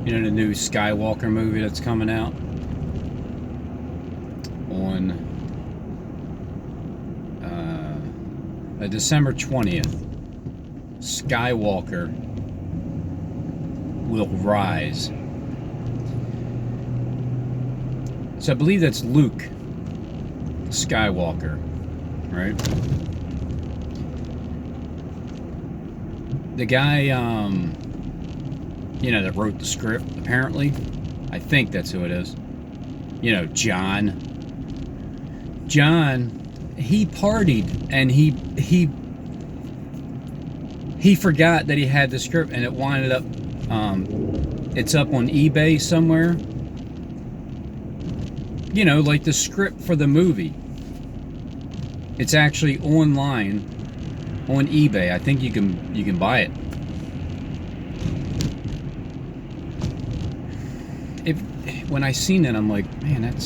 You know, the new Skywalker movie that's coming out on December 20th. Skywalker will rise. So I believe that's Luke Skywalker, right? The guy, you know, that wrote the script, apparently. I think that's who it is. You know, John, he partied and he forgot that he had the script, and it winded up, it's up on eBay somewhere. You know, like the script for the movie. It's actually online on eBay. I think you can buy it. When I seen it, I'm like, man, it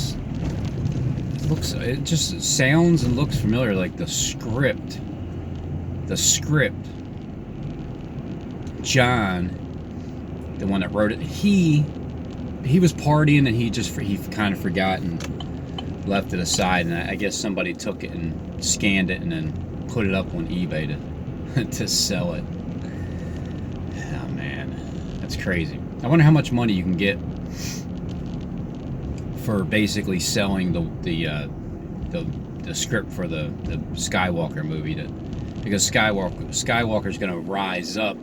just sounds and looks familiar, like the script. John, the one that wrote it, he was partying, and he kind of forgot and left it aside, and I guess somebody took it and scanned it and then put it up on eBay to sell it. Oh man, that's crazy. I wonder how much money you can get for basically selling the script for the Skywalker movie, because Skywalker's going to rise up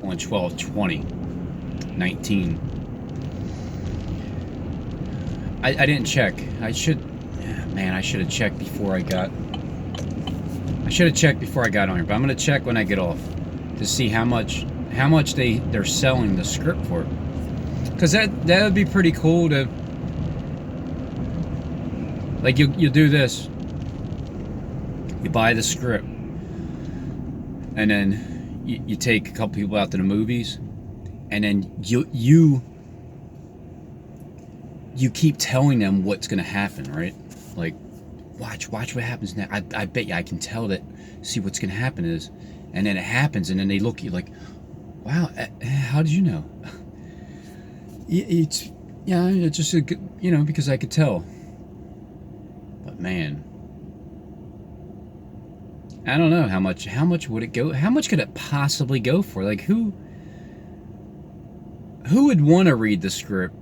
on 12/20/19. I didn't check. I should have checked before I got on here, but I'm gonna check when I get off to see how much they're selling the script for, because that would be pretty cool to, like, you do this, you buy the script, and then you take a couple people out to the movies, and then you keep telling them what's going to happen, right? Like, watch what happens now. I bet you I can tell that, see what's going to happen is, and then it happens, and then they look at you like, wow, how did you know? It's just a good, because I could tell. But man, I don't know how much would it go? How much could it possibly go for? Like, who would want to read the script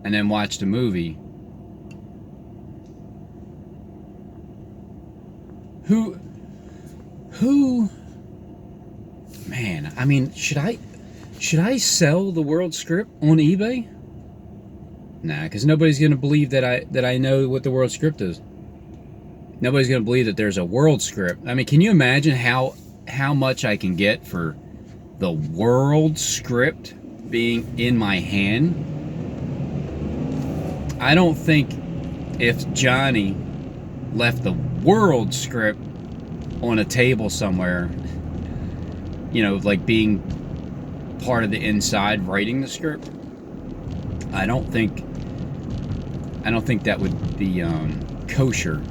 and then watch the movie? Who man, I mean, should I sell the world script on eBay? Nah, because nobody's gonna believe that I know what the world script is. Nobody's gonna believe that there's a world script. I mean, can you imagine how much I can get for the world script being in my hand? I don't think if Johnny left the world script on a table somewhere, like being part of the inside writing the script, I don't think that would be kosher.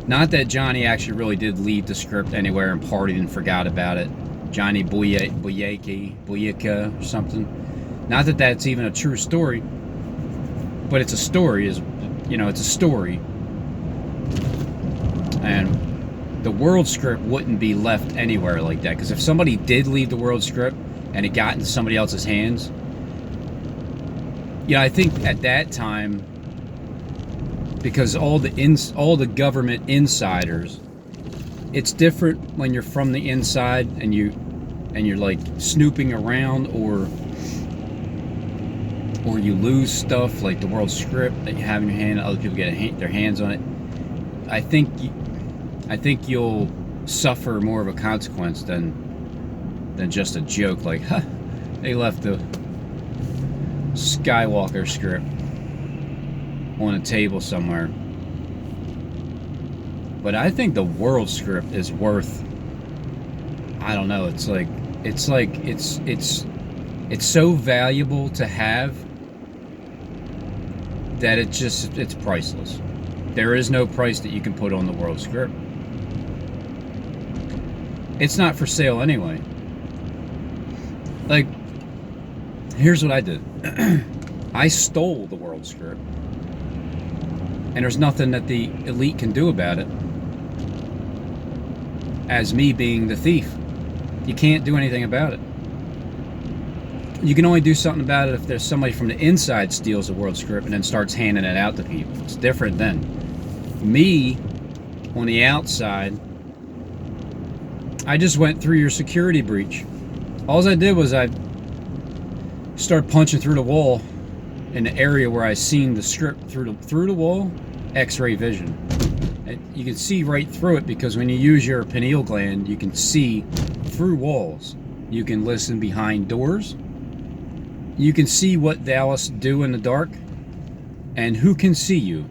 Not that Johnny actually really did leave the script anywhere and partied and forgot about it. Johnny Boyaka or something. Not that that's even a true story, but it's a story. It's a story. And the world script wouldn't be left anywhere like that, because if somebody did leave the world script and it got into somebody else's hands, I think at that time, because all the government insiders, it's different when you're from the inside and you're like snooping around, or you lose stuff like the world script that you have in your hand, other people get their hands on it. I think you'll suffer more of a consequence than just a joke like, they left the Skywalker script on a table somewhere. But I think the world script is worth, I don't know, it's so valuable to have that it's priceless. There is no price that you can put on the world script. It's not for sale anyway. Like, Here's what I did. I stole the world script, and there's nothing that the elite can do about it. As me being the thief, you can't do anything about it. You can only do something about it if there's somebody from the inside steals the world script and then starts handing it out to people. It's different then. Me, on the outside, I just went through your security breach. All I did was I started punching through the wall in the area where I seen the script through the wall, X-ray vision. And you can see right through it because when you use your pineal gland, you can see through walls. You can listen behind doors. You can see what thou dost do in the dark. And who can see you?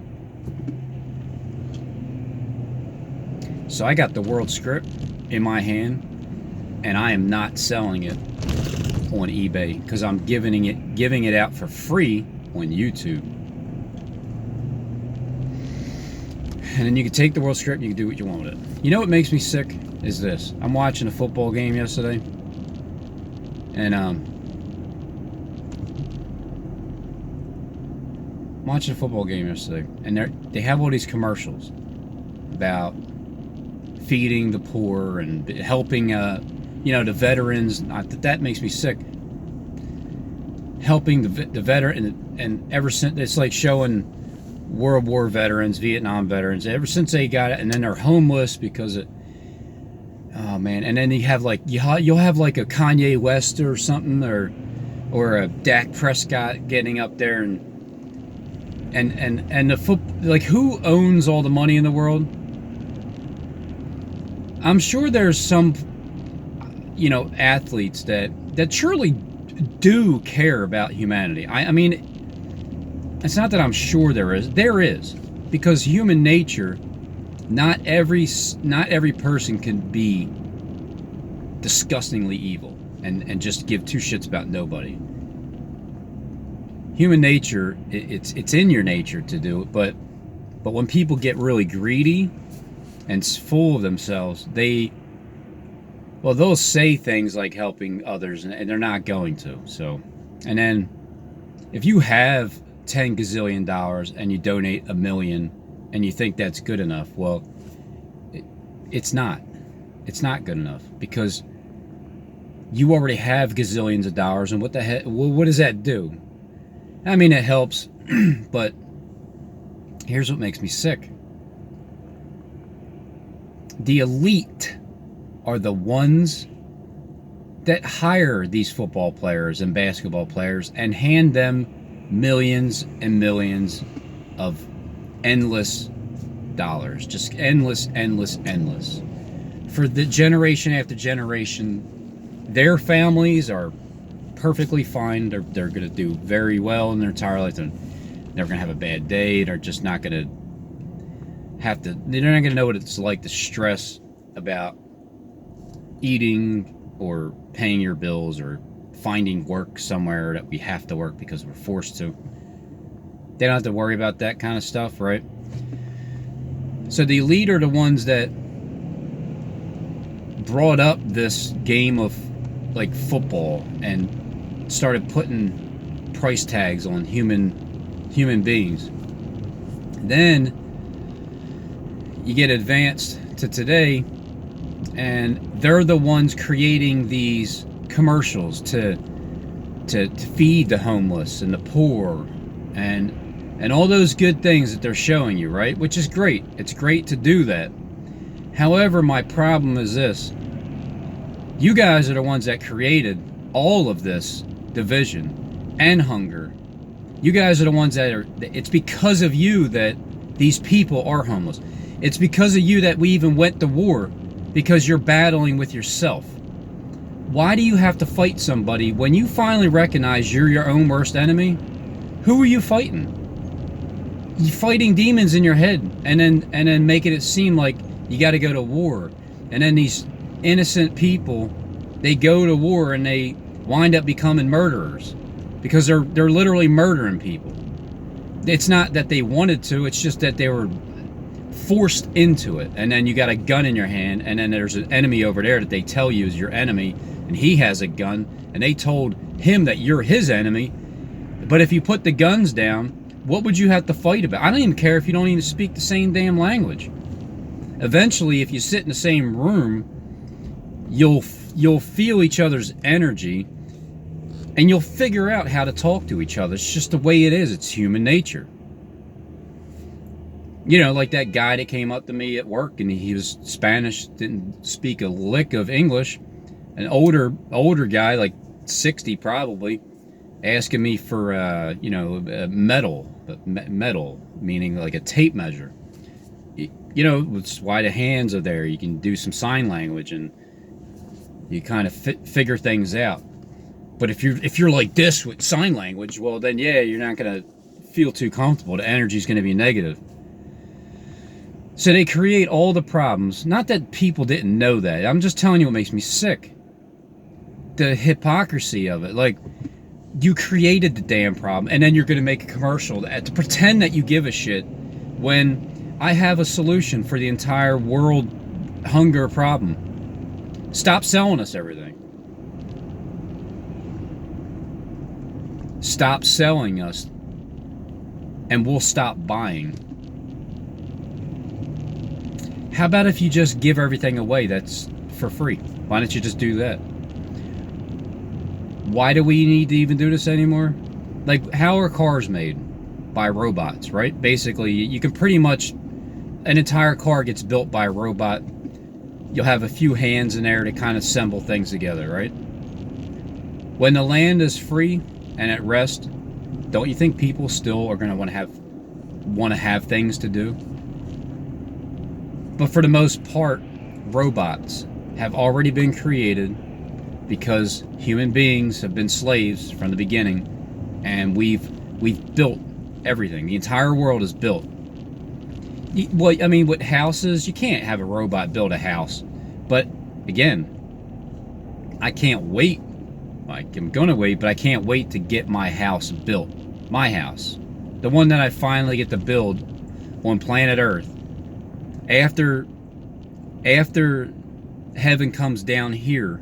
So I got the world script in my hand, and I am not selling it on eBay because I'm giving it out for free on YouTube. And then you can take the world script and you can do what you want with it. You know what makes me sick is this. I'm watching a football game yesterday, and they have all these commercials about feeding the poor and helping the veterans. That makes me sick. Helping the veteran, and ever since, it's like showing World War veterans, Vietnam veterans, ever since they got it, and then they're homeless because it. Oh man! And then you have like you'll have like a Kanye West or something, or a Dak Prescott getting up there and the foot, like, who owns all the money in the world? I'm sure there's some, athletes that surely do care about humanity. I mean, it's not that I'm sure there is, because human nature, not every person can be disgustingly evil and just give two shits about nobody. Human nature, it's in your nature to do it, but when people get really greedy and full of themselves, they'll say things like helping others, and they're not going to. So, and then if you have $10 gazillion and you donate $1 million and you think that's good enough, well, it's not. It's not good enough, because you already have gazillions of dollars, and what the heck? Well, what does that do? I mean, it helps, but here's what makes me sick. The elite are the ones that hire these football players and basketball players and hand them millions and millions of endless dollars. Just endless. For the generation after generation, their families are perfectly fine. They're going to do very well in their entire life. They're never going to have a bad day. They're just not going to they're not going to know what it's like to stress about eating or paying your bills or finding work somewhere that we have to work because we're forced to. They don't have to worry about that kind of stuff, right? So the elite are the ones that brought up this game of like football and started putting price tags on human beings. Then you get advanced to today, and they're the ones creating these commercials to feed the homeless and the poor and all those good things that they're showing you, right? Which is great. It's great to do that. However, my problem is this. You guys are the ones that created all of this division and hunger. You guys are the ones it's because of you that these people are homeless. It's because of you that we even went to war, because you're battling with yourself. Why do you have to fight somebody when you finally recognize you're your own worst enemy? Who are you fighting? You're fighting demons in your head, and then making it seem like you got to go to war. And then these innocent people, they go to war and they wind up becoming murderers because they're literally murdering people. It's not that they wanted to, it's just that they were forced into it. And then you got a gun in your hand, and then there's an enemy over there that they tell you is your enemy, and he has a gun, and they told him that you're his enemy. But if you put the guns down, what would you have to fight about? I don't even care if you don't even speak the same damn language. Eventually, if you sit in the same room, you'll feel each other's energy, and you'll figure out how to talk to each other. It's just the way it is. It's human nature. You know, like that guy that came up to me at work, and he was Spanish, didn't speak a lick of English. An older guy, like 60 probably, asking me for metal meaning like a tape measure. You know, it's why the hands are there. You can do some sign language, and you kind of figure things out. But if you're like this with sign language, well then yeah, you're not gonna feel too comfortable. The energy's gonna be negative. So they create all the problems. Not that people didn't know that. I'm just telling you what makes me sick. The hypocrisy of it. Like, you created the damn problem, and then you're gonna make a commercial to pretend that you give a shit when I have a solution for the entire world hunger problem. Stop selling us everything. Stop selling us, and we'll stop buying. How about if you just give everything away that's for free? Why don't you just do that? Why do we need to even do this anymore? Like, how are cars made? By robots, right? Basically, you can pretty much, an entire car gets built by a robot. You'll have a few hands in there to kind of assemble things together, right? When the land is free and at rest, don't you think people still are going to want to have things to do? But for the most part, robots have already been created because human beings have been slaves from the beginning, and we've built everything. The entire world is built. Well, I mean, with houses, you can't have a robot build a house. But again, I can't wait. Like, I'm gonna wait, but I can't wait to get my house built. My house. The one that I finally get to build on planet Earth. After heaven comes down here.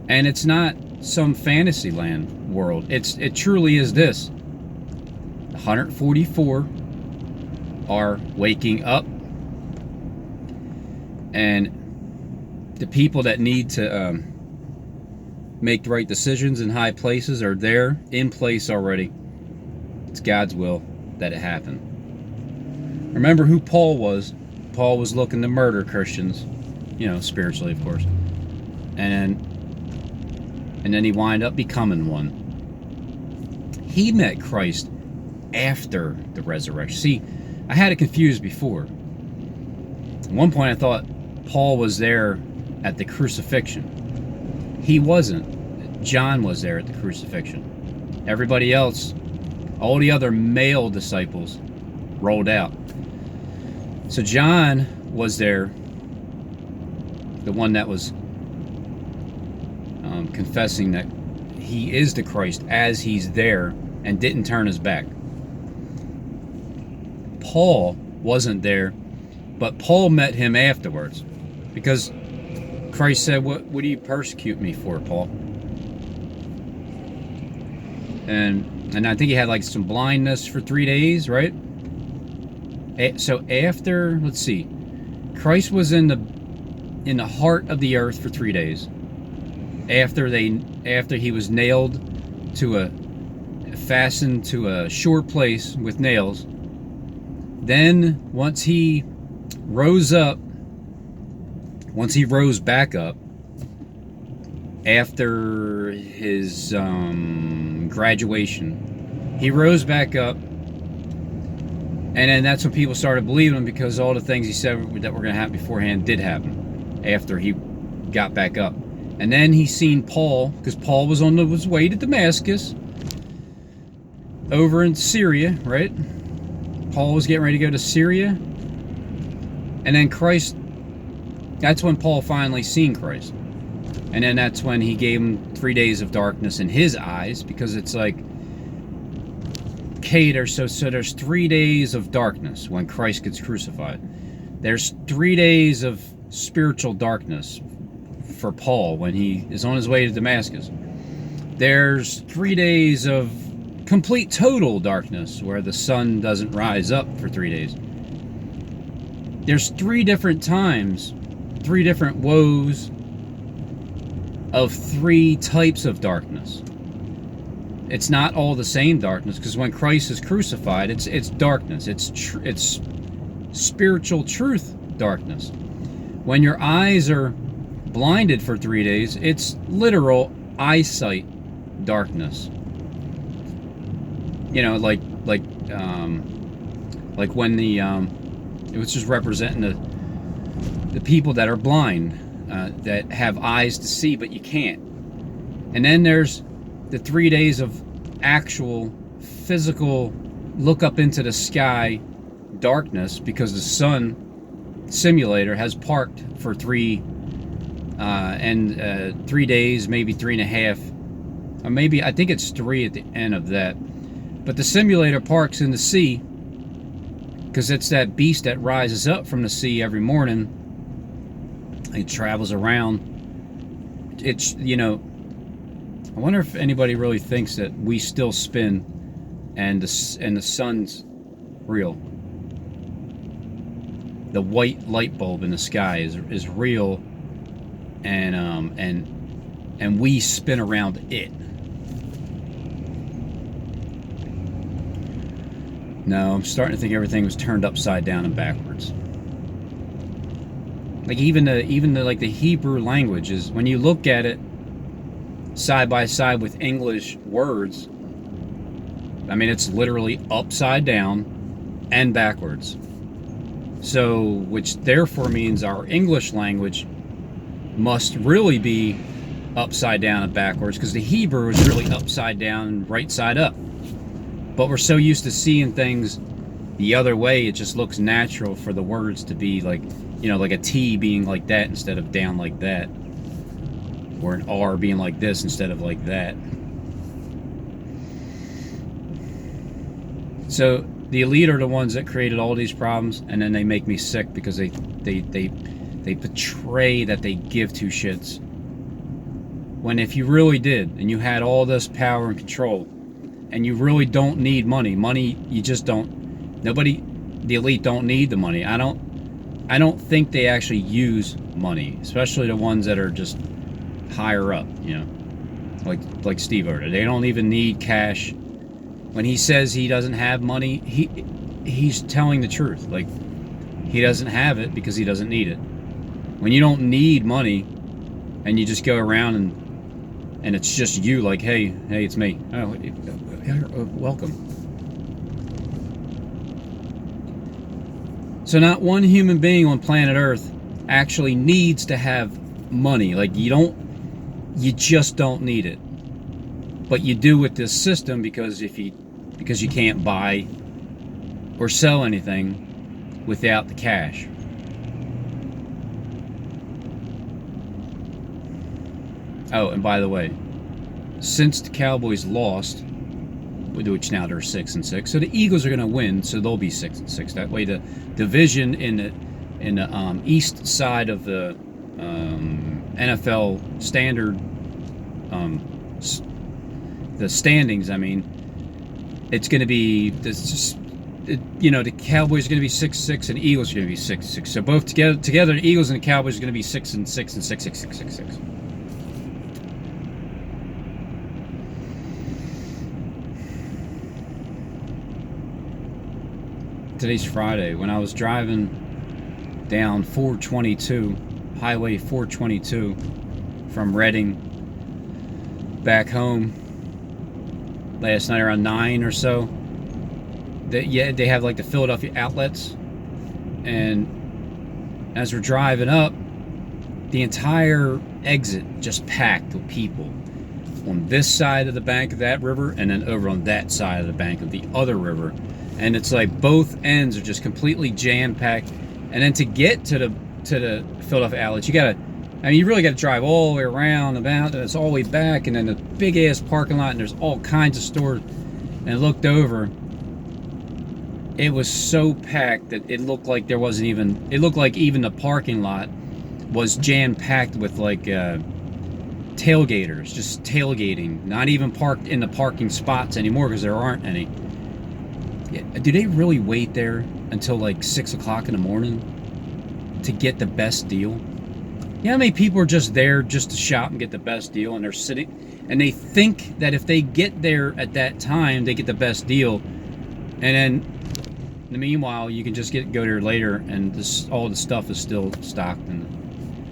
And it's not some fantasy land world. It truly is this. 144 are waking up. And the people that need to make the right decisions in high places are there, in place already. It's God's will that it happen. Remember who Paul was. Paul was looking to murder Christians, you know, spiritually, of course. And then he wound up becoming one. He met Christ after the resurrection. See, I had it confused before. At one point I thought Paul was there at the crucifixion. He wasn't. John was there at the crucifixion. Everybody else, all the other male disciples, rolled out. So John was there, the one that was confessing that he is the Christ as he's there, and didn't turn his back. Paul wasn't there, but Paul met him afterwards, because Christ said, what do you persecute me for, Paul? And I think he had like some blindness for 3 days, right? So after, let's see, Christ was in the heart of the earth for 3 days. After he was nailed fastened to a short place with nails. Then once he rose back up after his graduation, he rose back up, and then that's when people started believing him, because all the things he said that were going to happen beforehand did happen after he got back up. And then he seen Paul, because Paul was on his way to Damascus, over in Syria, right? Paul was getting ready to go to Syria. And then Christ, that's when Paul finally seen Christ. And then that's when he gave him 3 days of darkness in his eyes, because it's like, okay, so there's 3 days of darkness when Christ gets crucified. There's 3 days of spiritual darkness for Paul when he is on his way to Damascus. There's 3 days of complete total darkness where the sun doesn't rise up for 3 days. There's 3 different times, 3 different woes of 3 types of darkness. It's not all the same darkness, because when Christ is crucified, it's darkness. It's spiritual truth darkness. When your eyes are blinded for 3 days, it's literal eyesight darkness. You know, like when the it was just representing the people that are blind, that have eyes to see but you can't. And then there's the 3 days of actual physical look up into the sky darkness, because the sun simulator has parked for 3 days, maybe 3.5, or maybe I think it's 3 at the end of that. But the simulator parks in the sea because it's that beast that rises up from the sea every morning. It travels around. It's, you know, I wonder if anybody really thinks that we still spin and the sun's real. The white light bulb in the sky is real, and we spin around it. No, I'm starting to think everything was turned upside down and backwards. Like even the Hebrew language is, when you look at it side by side with English words, I mean, it's literally upside down and backwards. So, which therefore means our English language must really be upside down and backwards, because the Hebrew is really upside down and right side up. But we're so used to seeing things the other way, it just looks natural for the words to be like, you know, like a T being like that instead of down like that, or an R being like this instead of like that. So the elite are the ones that created all these problems, and then they make me sick because they portray that they give two shits. When if you really did, and you had all this power and control, and you really don't need money, you just don't. The elite don't need the money. I don't think they actually use money, especially the ones that are just higher up, you know, like Steve Oda. They don't even need cash. When he says he doesn't have money, he's telling the truth. Like, he doesn't have it because he doesn't need it. When you don't need money and you just go around and it's just you, like, hey, it's me. Oh, welcome. So not one human being on planet Earth actually needs to have money. Like, you just don't need it. But you do with this system because you can't buy or sell anything without the cash. Oh, and by the way, since the Cowboys lost, which now they're 6-6, so the Eagles are going to win, so they'll be 6-6. That way, the division in the east side of the NFL standard, the standings, I mean, it's going to be the Cowboys are going to be 6-6 and the Eagles are going to be 6-6. So both together, the Eagles and the Cowboys are going to be 6-6 and 6-6. Today's Friday. When I was driving down 422, Highway 422, from Reading back home last night around 9 or so, they have like the Philadelphia outlets, and as we're driving up, the entire exit just packed with people on this side of the bank of that river and then over on that side of the bank of the other river. And it's like both ends are just completely jam-packed. And then to get to the Philadelphia outlets, you really gotta drive all the way around about, and it's all the way back, and then a big ass parking lot, and there's all kinds of stores. And I looked over, it was so packed that it looked like even the parking lot was jam-packed with like tailgaters, just tailgating, not even parked in the parking spots anymore because there aren't any. Yeah, do they really wait there until like 6 o'clock in the morning to get the best deal? You know how many people are just there just to shop and get the best deal, and they're sitting and they think that if they get there at that time, they get the best deal, and then in the meanwhile, you can just go there later, and all the stuff is still stocked, and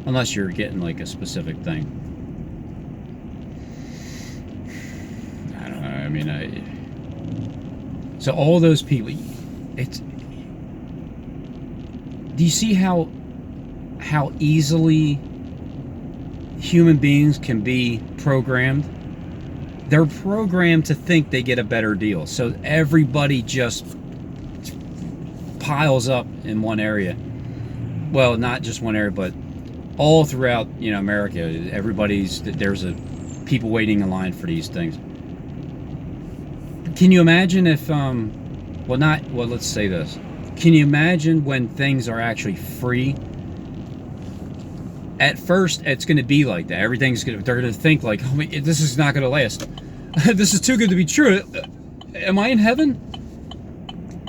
unless you're getting like a specific thing. I don't know. I mean, so all those people, do you see how easily human beings can be programmed? They're programmed to think they get a better deal, so everybody just piles up in one area. Well, not just one area, but all throughout, America. There's people waiting in line for these things. Can you imagine if let's say this. Can you imagine when things are actually free? At first, it's going to be like that. They're going to think like, oh, this is not going to last. This is too good to be true. Am I in heaven?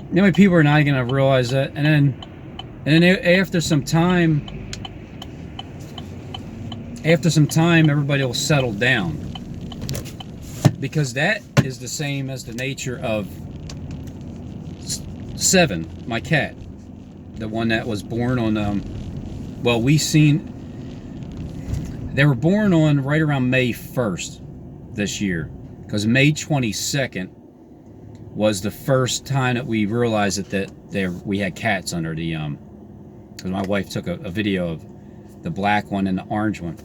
You know, many people are not going to realize that, and then after some time, everybody will settle down, because that is the same as the nature of Seven, my cat, the one that was born on. They were born on right around May 1st this year, because May 22nd was the first time that we realized that we had cats under the because my wife took a video of the black one and the orange one.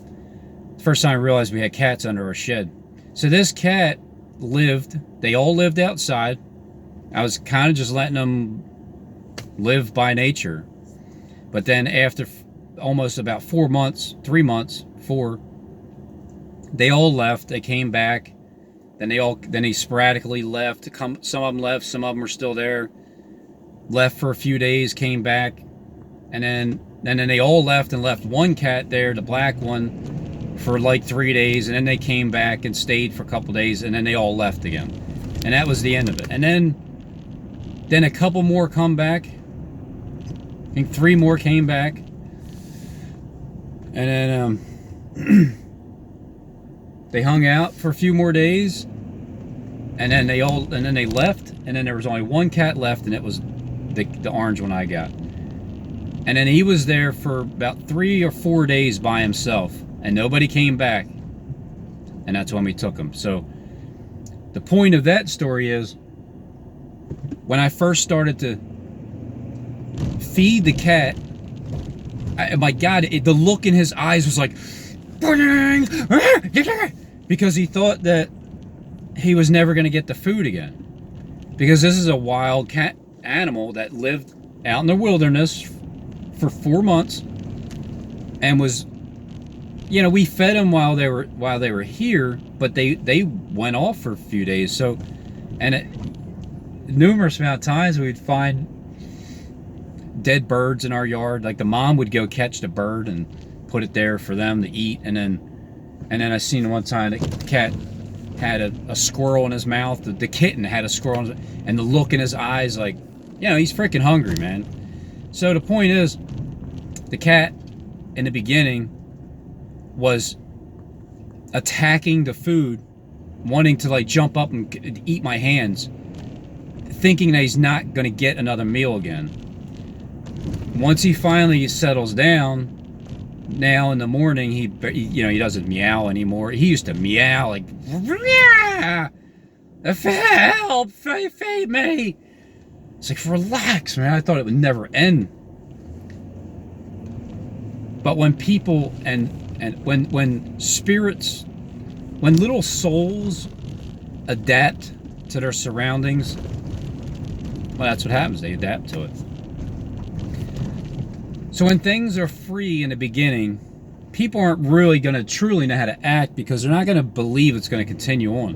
The first time I realized we had cats under our shed. So this cat they all lived outside. I was kind of just letting them live by nature. But then after almost about 4 months, they all left. They came back. Then they sporadically left. Some of them left. Some of them are still there. Left for a few days. Came back, and then they all left and left one cat there, the black one, for like 3 days, and then they came back and stayed for a couple days, and then they all left again, and that was the end of it. And then a couple more come back. I think 3 more came back, and then they hung out for a few more days, and then they left, and then there was only one cat left, and it was the orange one I got. And then he was there for about 3 or 4 days by himself, and nobody came back, and that's when we took him. So the point of that story is, when I first started to feed the cat, my God, the look in his eyes was like, because he thought that he was never going to get the food again, because this is a wild cat animal that lived out in the wilderness for 4 months, and was, we fed them while they were here, but they went off for a few days. So, and numerous amount of times we'd find dead birds in our yard. Like the mom would go catch the bird and put it there for them to eat, and then I seen one time the cat had a squirrel in his mouth. The kitten had a squirrel in his, and the look in his eyes, like, he's freaking hungry, man. So the point is, the cat in the beginning was attacking the food, wanting to like jump up and eat my hands, thinking that he's not going to get another meal again. Once he finally settles down, now in the morning, he doesn't meow anymore. He used to meow like, help, feed me. It's like, relax, man. I thought it would never end. But when people and when spirits, when little souls adapt to their surroundings, well, that's what happens. They adapt to it. So when things are free in the beginning, people aren't really going to truly know how to act, because they're not going to believe it's going to continue on.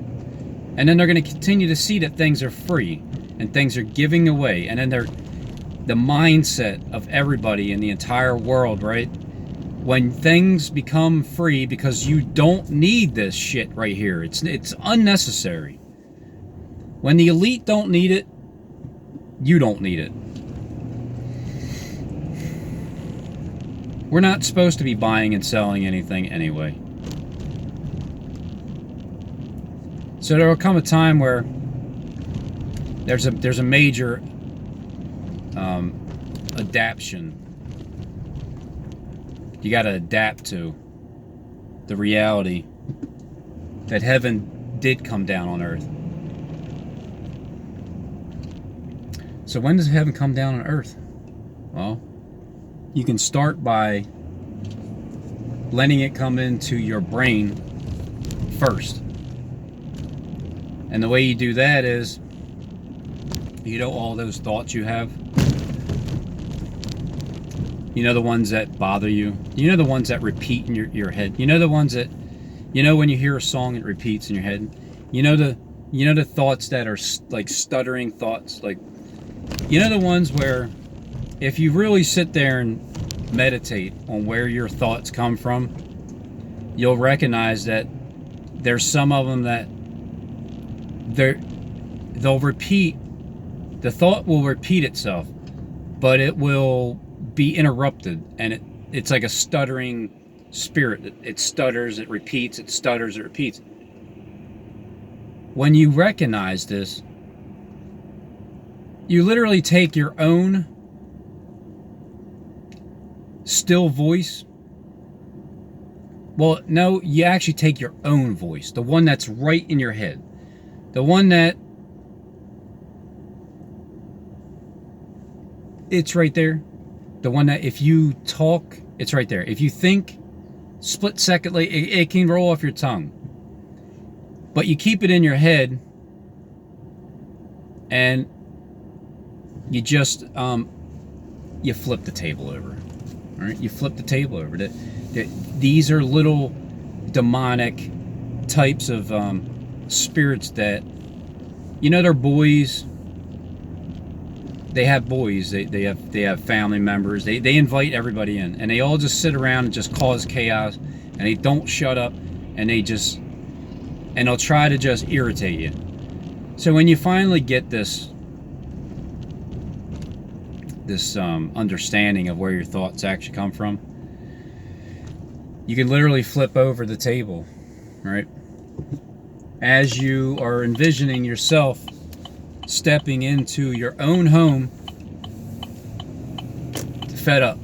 And then they're going to continue to see that things are free and things are giving away. And then the mindset of everybody in the entire world, right, When things become free because you don't need this shit right here, it's unnecessary. When the elite don't need it, you don't need it. We're not supposed to be buying and selling anything anyway. So there will come a time where there's a major adaption. You got to adapt to the reality that heaven did come down on earth. So when does heaven come down on earth? Well, you can start by letting it come into your brain first. And the way you do that is, you know, all those thoughts you have, you know, the ones that bother you, you know, the ones that repeat in your head, you know, the ones that, you know, when you hear a song it repeats in your head, you know, the thoughts that are like stuttering thoughts, like, you know, the ones where if you really sit there and meditate on where your thoughts come from, you'll recognize that there's some of them that they'll repeat, the thought will repeat itself, but it will be interrupted, and it's like a stuttering spirit. It stutters, it repeats, it stutters, it repeats. When you recognize this, you literally take your own still voice. Well, no, you actually take your own voice, the one that's right in your head, the one that it's right there, the one that if you talk, it's right there. If you think, split secondly, it can roll off your tongue, but you keep it in your head, and you just you flip the table over. All right, you flip the table over. These are little demonic types of spirits that, you know, they're boys. They have boys. They have family members. They invite everybody in, and they all just sit around and just cause chaos, and they don't shut up, and they'll try to just irritate you. So when you finally get this understanding of where your thoughts actually come from, you can literally flip over the table, right? As you are envisioning yourself stepping into your own home, fed up.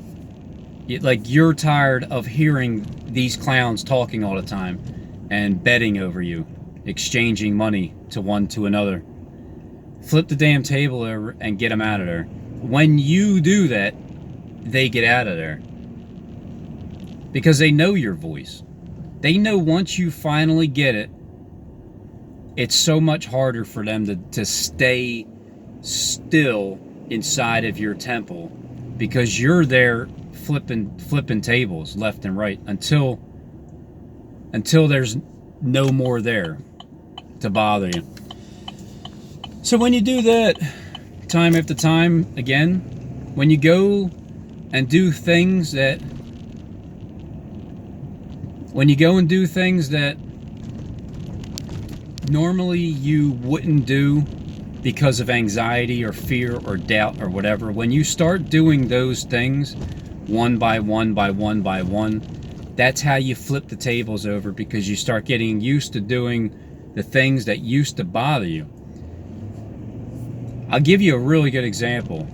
You're tired of hearing these clowns talking all the time and betting over you, exchanging money to one to another. Flip the damn table over and get them out of there. When you do that, they get out of there. Because they know your voice. They know once you finally get it, it's so much harder for them to stay still inside of your temple, because you're there flipping tables left and right until there's no more there to bother you. So when you do that time after time again, when you go and do things that normally you wouldn't do because of anxiety or fear or doubt or whatever, when you start doing those things one by one by one by one, that's how you flip the tables over, because you start getting used to doing the things that used to bother you. I'll give you a really good example.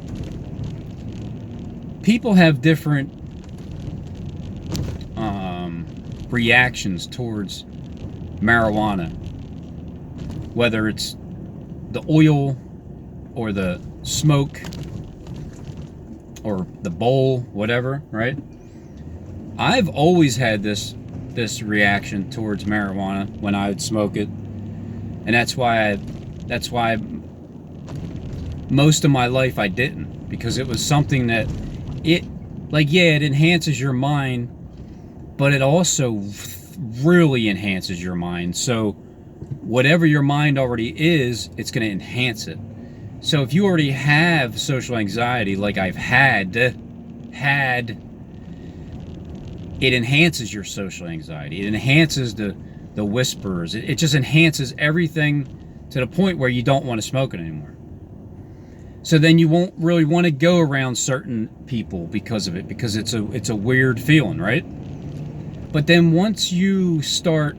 People have different reactions towards marijuana, whether it's the oil or the smoke or the bowl, whatever, right? I've always had this reaction towards marijuana when I would smoke it, and that's why most of my life I didn't, because it was something that it enhances your mind, but it also really enhances your mind. So whatever your mind already is, it's going to enhance it. So if you already have social anxiety, like I've had, it enhances your social anxiety. It enhances the whispers. It just enhances everything to the point where you don't want to smoke it anymore. So then you won't really want to go around certain people because of it, because it's a weird feeling, right? But then once you start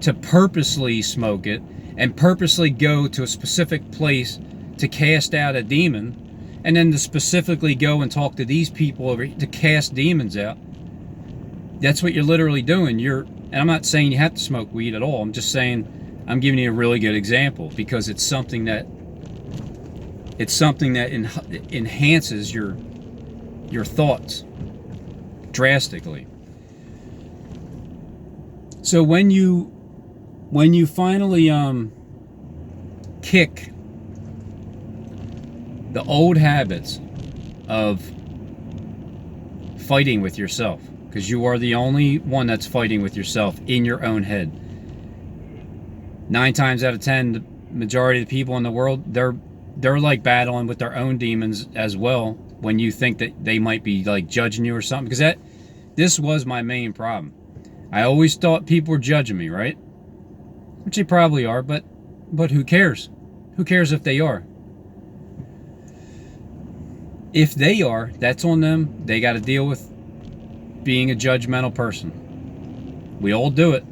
to purposely smoke it and purposely go to a specific place to cast out a demon, and then to specifically go and talk to these people over to cast demons out, that's what you're literally doing. And I'm not saying you have to smoke weed at all. I'm just saying, I'm giving you a really good example because it's something that enhances your thoughts drastically. So when you finally kick the old habits of fighting with yourself, because you are the only one that's fighting with yourself in your own head. 9 times out of 10, the majority of the people in the world, they're like battling with their own demons as well, when you think that they might be like judging you or something. Because this was my main problem. I always thought people were judging me, right? Which they probably are, but who cares? Who cares if they are? If they are, that's on them. They got to deal with being a judgmental person. We all do it.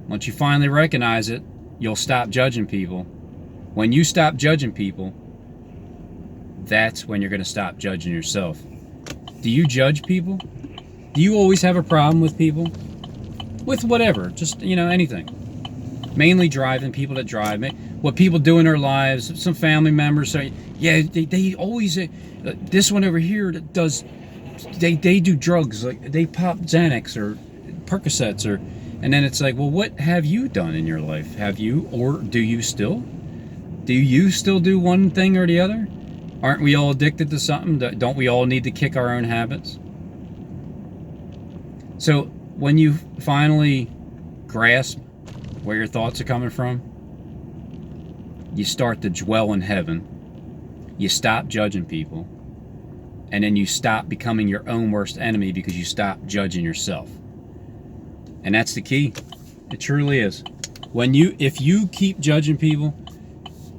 Once you finally recognize it, you'll stop judging people. When you stop judging people, that's when you're going to stop judging yourself. Do you judge people? Do you always have a problem with people? With whatever, just, anything. Mainly driving, people that drive, what people do in their lives. Some family members say, yeah, they always, this one over here does, they do drugs, like they pop Xanax or Percocets, and then it's like, well, what have you done in your life? Have you, or do you still? Do you still do one thing or the other? Aren't we all addicted to something? Don't we all need to kick our own habits? So when you finally grasp where your thoughts are coming from, you start to dwell in heaven. You stop judging people. And then you stop becoming your own worst enemy because you stop judging yourself. And that's the key. It truly is. If you keep judging people,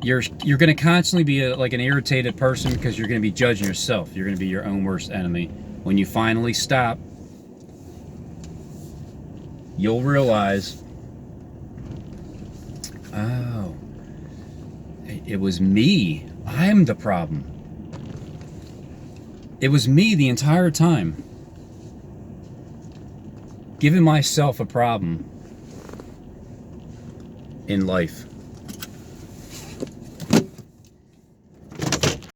you're going to constantly be like an irritated person because you're going to be judging yourself. You're going to be your own worst enemy. When you finally stop, you'll realize, oh, it was me. I'm the problem. It was me the entire time, giving myself a problem in life.